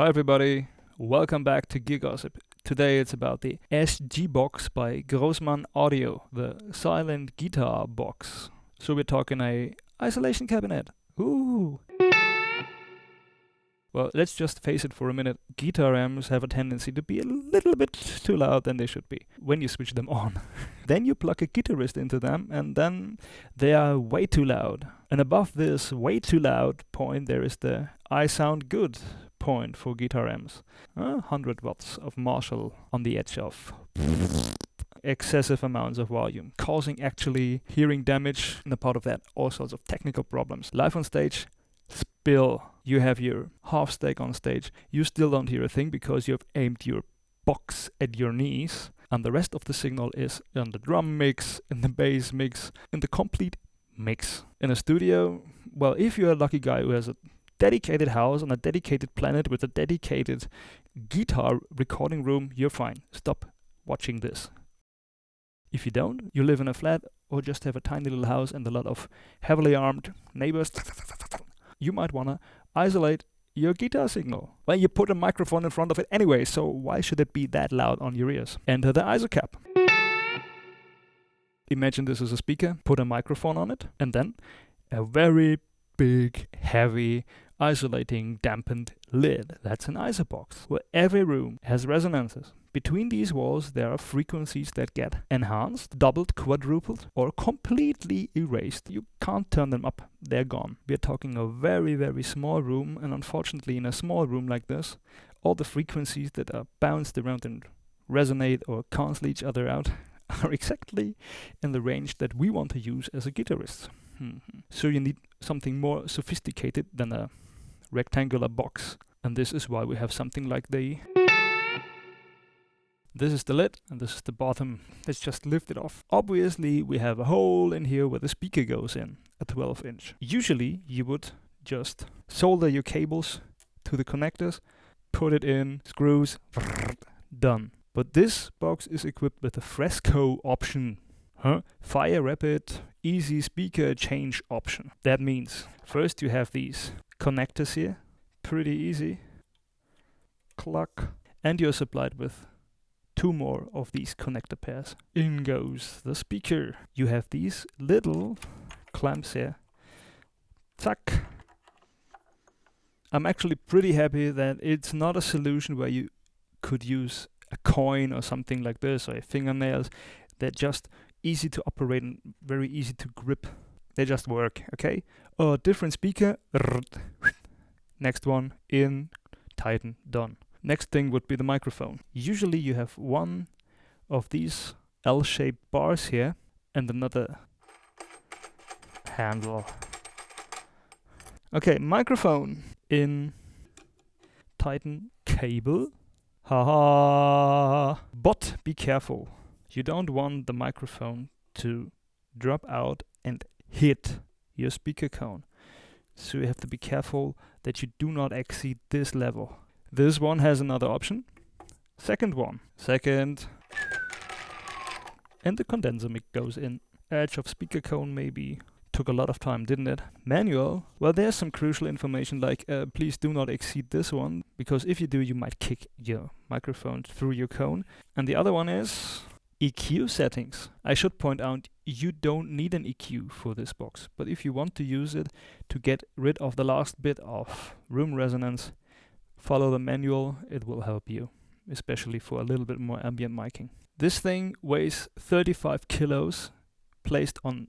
Hi everybody, welcome back to GearGossip. Today it's about the SG box by Grossmann Audio, the silent guitar box. So we're talking a isolation cabinet. Ooh! Well, let's just face it for a minute. Guitar amps have a tendency to be a little bit too loud than they should be when you switch them on. Then you plug a guitarist into them and then they are way too loud. And above this way too loud point there is the I sound good point for guitar amps. 100 watts of Marshall on the edge of excessive amounts of volume, causing actually hearing damage, and a part of that all sorts of technical problems. Live on stage, spill. You have your half stack on stage. You still don't hear a thing because you've aimed your box at your knees, and the rest of the signal is in the drum mix, in the bass mix, in the complete mix. In a studio, well, if you're a lucky guy who has a dedicated house on a dedicated planet with a dedicated guitar recording room, you're fine. Stop watching this. If you don't, you live in a flat or just have a tiny little house and a lot of heavily armed neighbors, you might want to isolate your guitar signal. Well, you put a microphone in front of it anyway, so why should it be that loud on your ears? Enter the ISO cap. Imagine this as a speaker, put a microphone on it, and then a very big, heavy, isolating, dampened lid. That's an ISO box, where every room has resonances. Between these walls, there are frequencies that get enhanced, doubled, quadrupled, or completely erased. You can't turn them up, they're gone. We're talking a very, very small room, and unfortunately, in a small room like this, all the frequencies that are bounced around and resonate or cancel each other out are exactly in the range that we want to use as a guitarist. So you need something more sophisticated than a rectangular box, and this is why we have something like this is the lid and this is the bottom. Let's just lift it off. Obviously we have a hole in here where the speaker goes in, a 12-inch. Usually you would just solder your cables to the connectors, put it in, screws, done. But this box is equipped with a Fresco option. Fire rapid easy speaker change option. That means first you have these connectors here, pretty easy, cluck, and you're supplied with two more of these connector pairs. In goes the speaker. You have these little clamps here. Tuck. I'm actually pretty happy that it's not a solution where you could use a coin or something like this or fingernails. They're just easy to operate and very easy to grip. They just work, okay? A different speaker. Next one, in, tighten, done. Next thing would be the microphone. Usually you have one of these L-shaped bars here and another handle. Okay, microphone. In, tighten, cable. Haha. But be careful. You don't want the microphone to drop out and hit your speaker cone. So you have to be careful that you do not exceed this level. This one has another option. Second one. Second. And the condenser mic goes in. Edge of speaker cone maybe. Took a lot of time, didn't it? Manual. Well, there's some crucial information like please do not exceed this one, because if you do, you might kick your microphone through your cone. And the other one is EQ settings. I should point out you don't need an EQ for this box, but if you want to use it to get rid of the last bit of room resonance, follow the manual. It will help you, especially for a little bit more ambient miking. This thing weighs 35 kilos, placed on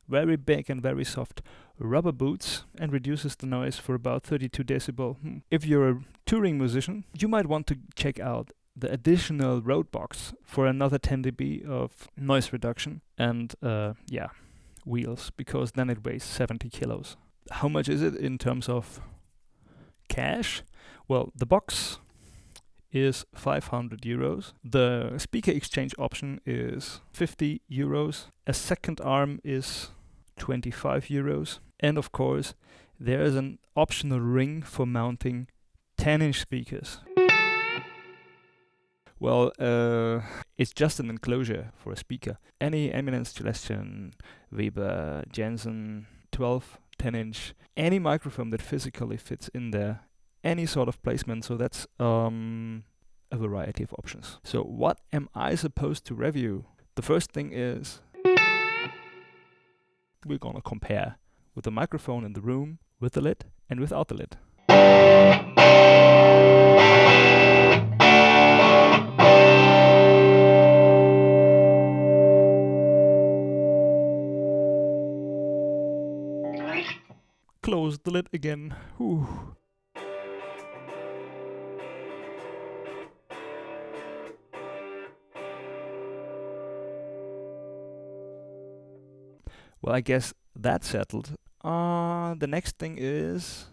very big and very soft rubber boots, and reduces the noise for about 32 decibel. If you're a touring musician, you might want to check out the additional road box for another 10 dB of noise reduction and wheels, because then it weighs 70 kilos. How much is it in terms of cash? Well, the box is 500 euros. The speaker exchange option is 50 euros. A second arm is 25 euros. And of course, there is an optional ring for mounting 10-inch speakers. Well, it's just an enclosure for a speaker. Any Eminence, Celestion, Weber, Jensen, 12, 10-inch, any microphone that physically fits in there any sort of placement. So that's a variety of options. So what am I supposed to review? The first thing is we're gonna compare with the microphone in the room, with the lid and without the lid. Close the lid again. Whew. Well, I guess that's settled. The next thing is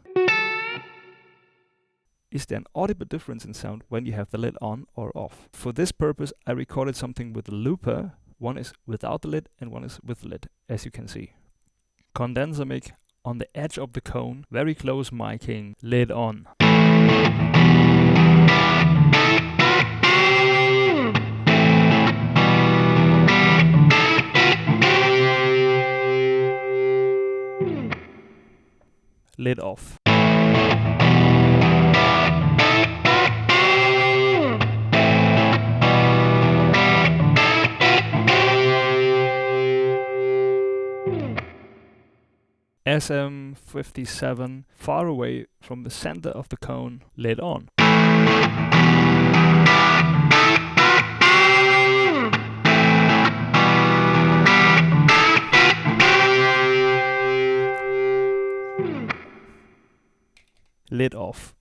there an audible difference in sound when you have the lid on or off? For this purpose, I recorded something with a looper. One is without the lid and one is with the lid, as you can see. Condenser mic on the edge of the cone, very close miking, lid on. Lid off. SM57, far away from the center of the cone, lid on. Lid off.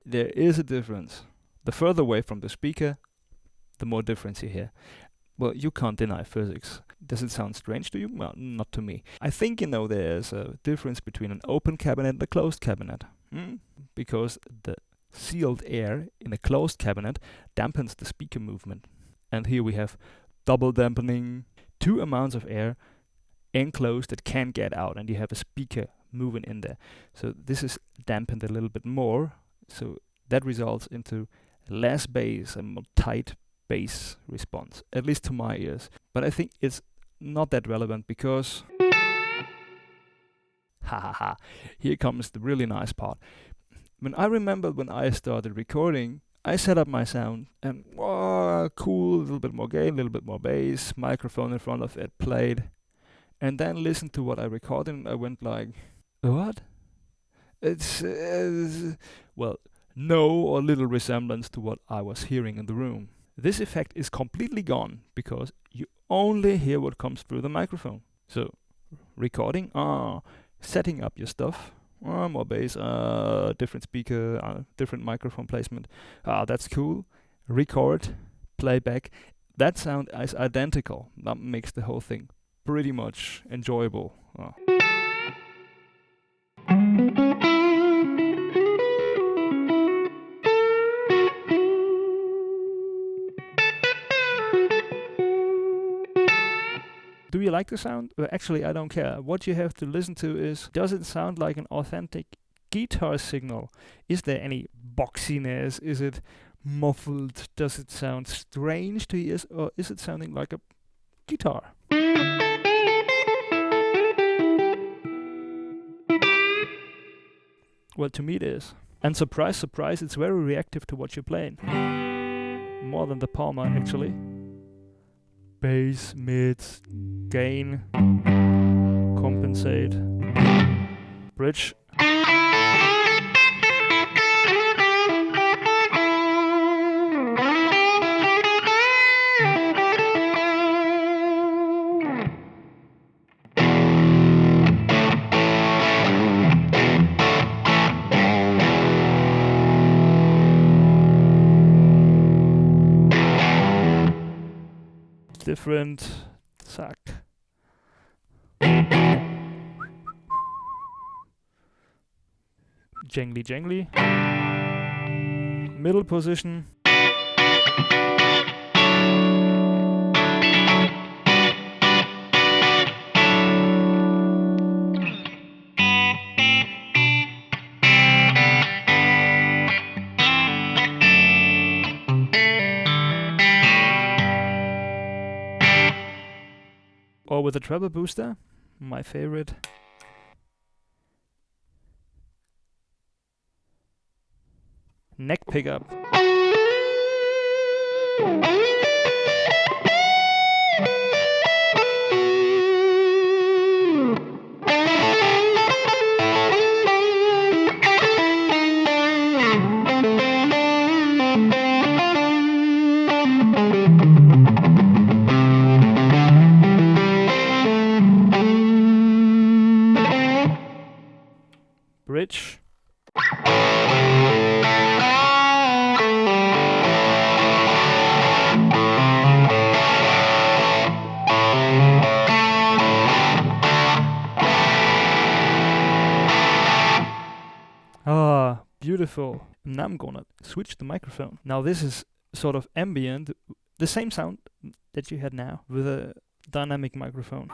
There is a difference. The further away from the speaker, the more difference you hear. Well, you can't deny physics. Does it sound strange to you? Well, not to me. I think you know there's a difference between an open cabinet and a closed cabinet. Because the sealed air in a closed cabinet dampens the speaker movement. And here we have double dampening, two amounts of air enclosed that can't get out, and you have a speaker moving in there. So this is dampened a little bit more. So that results into less bass, a more tight bass response, at least to my ears. But I think it's not that relevant because here comes the really nice part. When I remember when I started recording, I set up my sound and cool, a little bit more gain, a little bit more bass, microphone in front of it, played, and then listened to what I recorded and I went like, what? It's well, no or little resemblance to what I was hearing in the room. This effect is completely gone because you only hear what comes through the microphone. So, recording, setting up your stuff, more bass, different speaker, different microphone placement. That's cool. Record, playback. That sound is identical. That makes the whole thing pretty much enjoyable. Do you like the sound? Well, actually, I don't care. What you have to listen to is, does it sound like an authentic guitar signal? Is there any boxiness? Is it muffled? Does it sound strange to ears? Or is it sounding like a guitar? Well, to me it is. And surprise, surprise, it's very reactive to what you're playing. More than the Palmer, actually. Bass, mids, gain, compensate, bridge. Different, zack. Jangly, jangly. Middle position. with the treble booster, my favorite. Neck pickup. Bridge. Ah, beautiful. Now I'm gonna switch the microphone. Now this is sort of ambient, the same sound that you had now with a dynamic microphone.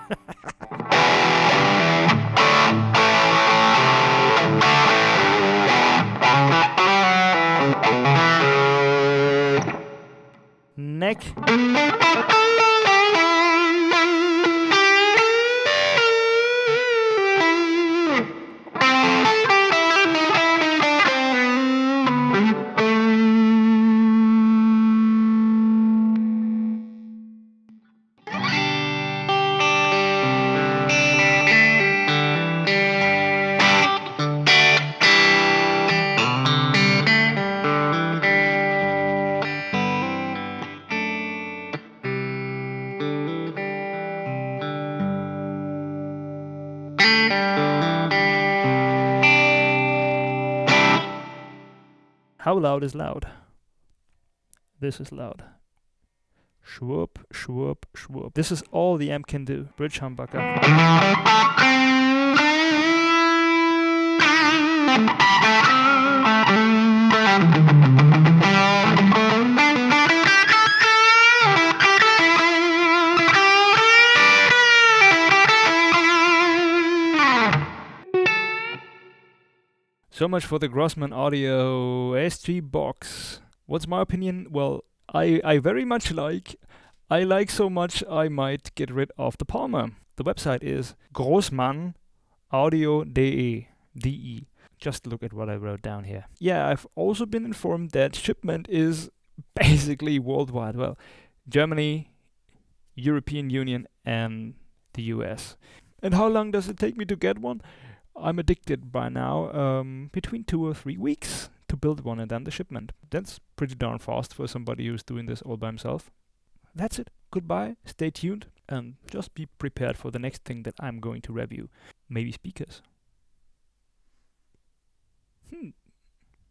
Neck. How loud is loud? This is loud. Shwoop, shwoop, shwoop. This is all the amp can do. Bridge humbucker. So much for the Grossmann Audio SG box. What's my opinion? Well, I very much like. I like so much I might get rid of the Palmer. The website is Grossmann Audio de. Just look at what I wrote down here. Yeah, I've also been informed that shipment is basically worldwide. Well, Germany, European Union, and the US. And how long does it take me to get one? I'm addicted by now. Between 2 or 3 weeks to build one and then the shipment. That's pretty darn fast for somebody who's doing this all by himself. That's it. Goodbye. Stay tuned and just be prepared for the next thing that I'm going to review. Maybe speakers.